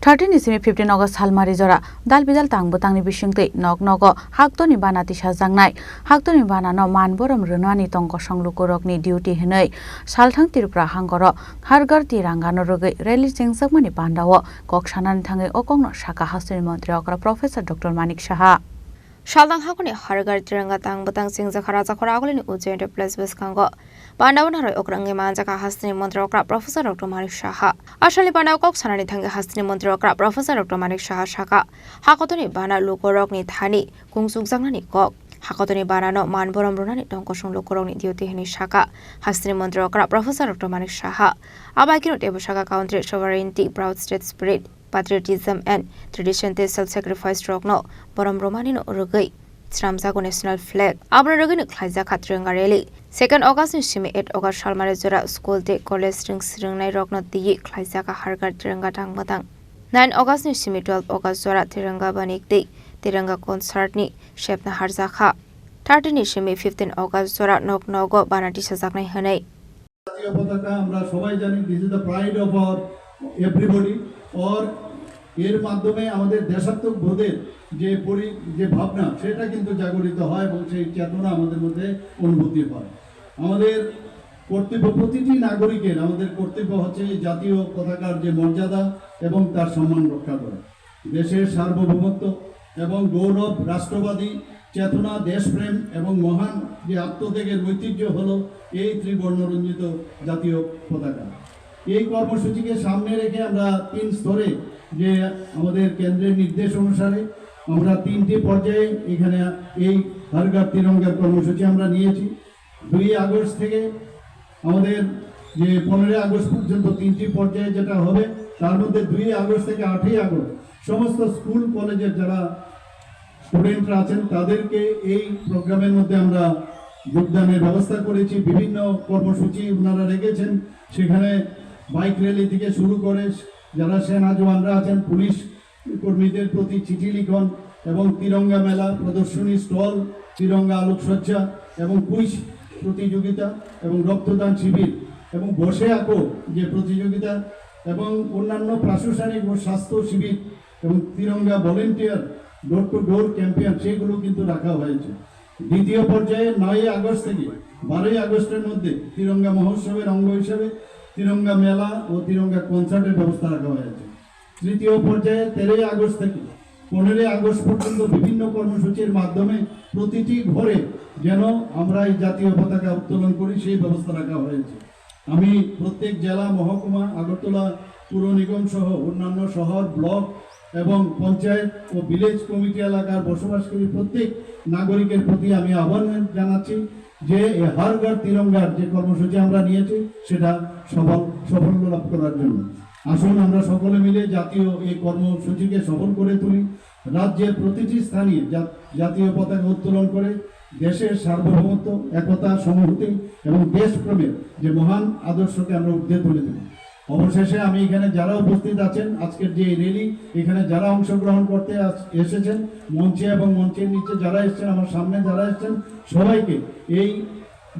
13 December 15 August Halmari Jora Dal Bidal Tang Butangni Bishingte Nog Nogo Haktoni Banati Shajangnai Haktoni Banano Manborom Runani Tongko Songlukorokni Duty Henei Salthang Tirpra Hangoro Hargar Tirangano Roge Rally Chengsakmani Pandawo Kokshanan Thange Okongno Shaka Hastoni Montri Okra Professor Dr. Manik Shaha Shaldang Hakuni Hargar Tiranga Tang Butang Singza Kharaza Khoragolini Ujente Plus Beskango Pandawan Haro Okrangi Manjaka Hastoni Montri Okra Professor Dr. Manik Shaha Ashali Pandaw Koksanani Thange Hastoni Montri Okra Professor Dr. Manik Shaha Shaka Hakotoni Bana Lukorokni Thani Kungsukjangnani Kok Hakotoni Banano Manborom Runani Tongkosong Lukorokni Duty Heni Shaka Hastoni Montri Okra Professor Dr. Manik Shaha Abakino Tebo Shaka Country Sovereignty Proud State Spirit Patriotism and Tradition Te Self-Sacrifice Rokno Borom Romanino Uruguay Sramzago National Flag Abra Rugin Klaiza Katranga Rally 2nd August Shimi 8 August Shalmarizora School Day College Strings Ringnai Rokno Di Klaiza Hargar Tiranga Tang Matang 9 August Shimi 12 August Zora Tiranga Banik Day Tiranga Concert Ni Shepna Harzakha 13 Shimi 15 August Zora Nok Nogo Banati Shazaknai Hanei This is the pride of our everybody or এর মাধ্যমে আমাদের দেশাত্মক বোধের যে ভাবনা সেটা কিন্তু জাগরিত হয় এবং সেই চেতনা আমাদের মধ্যে অনুভূতি হয় আমাদের কর্তব্য প্রতিটি নাগরিকের আমাদের কর্তব্য হচ্ছে জাতীয় পতাকার যে মর্যাদা এবং তার সম্মান রক্ষা করা দেশের সার্বভৌমত্ব এবং গৌরব রাষ্ট্রবাদী চেতনা দেশপ্রেম এবং মহান যে আত্মত্যাগের ঐতিহ্য হলো এই ত্রিবর্ণরঞ্জিত জাতীয় পতাকা এই কর্মসূচিকে সামনে রেখে আমরা 3 স্তরে যে আমাদের কেন্দ্রের নির্দেশ অনুসারে আমরা 3টি পর্যায়ে এখানে এই হারগার তিরঙ্গার কর্মসূচি আমরা নিয়েছি 2 আগস্ট থেকে আমাদের যে 15 আগস্ট পর্যন্ত 3টি পর্যায়ে যেটা হবে তার মধ্যে 2 আগস্ট থেকে 8 আগস্ট সমস্ত স্কুল কলেজের যারা স্টুডেন্টরা আছেন তাদেরকে এই প্রোগ্রামের মধ্যে আমরা যোগদানের ব্যবস্থা করেছি বিভিন্ন কর্মসূচি ওনারা রেখেছেন সেখানে বাইক র্যালি থেকে শুরু করে যারা সেনা জওয়ানরা আছেন পুলিশ কর্মীদের প্রতি চিঠি লিখন এবং তিরঙ্গা মেলা প্রদর্শনী স্টল তিরঙ্গা আলোকসজ্জা এবং কুইজ প্রতিযোগিতা এবং রক্তদান শিবির এবং বসে আঁকো যে প্রতিযোগিতা এবং অন্যান্য প্রশাসনিক ও স্বাস্থ্য শিবির এবং Tiranga volunteer door to door campaign সেগুলো কিন্তু রাখা হয়েছে দ্বিতীয় পর্যায়ে 9 আগস্ট থেকে 12 আগস্টের মধ্যে তিরঙ্গা মহোৎসবের অঙ্গ হিসেবে তিরঙ্গা মেলা ও তিরঙ্গা কনসার্টের ব্যবস্থা রাখা হয়েছে তৃতীয় পর্যায়ে 13 আগস্ট থেকে 15 আগস্ট পর্যন্ত বিভিন্ন কর্মসূচির মাধ্যমে প্রতিটি ঘরে যেন আমরা এই জাতীয় পতাকা উত্তোলন করি সেই ব্যবস্থা রাখা হয়েছে আমি প্রত্যেক জেলা মহকুমা আগরতলা পুর নিগম সহ অন্যান্য শহর ব্লক এবং পঞ্চায়েত ও ভিলেজ কমিটি এলাকার বসবাসকারী প্রত্যেক নাগরিকের প্রতি আমি আহ্বান জানাচ্ছি যে হর ঘর তিরঙ্গার যে কর্মসূচি আমরা নিয়েছি সেটা সাফল্য লাভ করার জন্য আসুন আমরা সকলে মিলে জাতীয় এই কর্মসূচিকে সফল করে তুলি রাজ্যের প্রতিটি স্থানে জাতীয় পতাকা উত্তোলন করে দেশের সার্বভৌমত্ব একতা সংহতি এবং দেশপ্রেমের যে মহান আদর্শকে আমরা ঊর্ধ্বে তুলে তুলি অবশেষে আমি এখানে যারা উপস্থিত আছেন আজকের যে র্যালি এখানে যারা অংশগ্রহণ করতে এসেছেন মঞ্চে এবং মঞ্চের নিচে যারা এসেছেন আমার সামনে যারা এসেছেন সবাইকে এই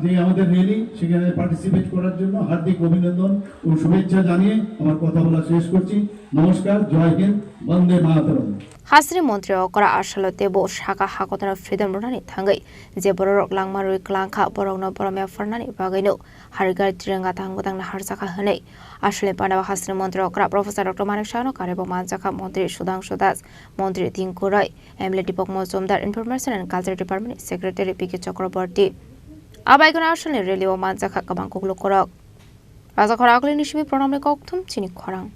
যে আমাদের র্যালি সেখানে পার্টিসিপেট করার জন্য হার্দিক অভিনন্দন ও শুভেচ্ছা জানিয়ে আমার কথা বলা শেষ করছি নমস্কার জয় হিন্দ বন্দে মাতরম Hasri Montri Okra Ashalote Bo Shaka Hakotana Freedom Runani Tangai, Zeborok Langmarui Klanka, Borogno Boromea Fernani Bagino, Harigar Tiranga Tangotang Harzaka Hane, Ashley Panava Hasri Montri Okra, Professor Dr. Manik Shano, Karebo Manzaka, Montri Sudang Sudas, Montri Tinkurai, Emily Dipok Mosum, that Information and Culture Department Secretary Piki Chakraborty. Abaikon Ashley Relio Manzaka Kabanko Lokorok. Razakorakli Nishimi Pronome Koktum, Chini Korang.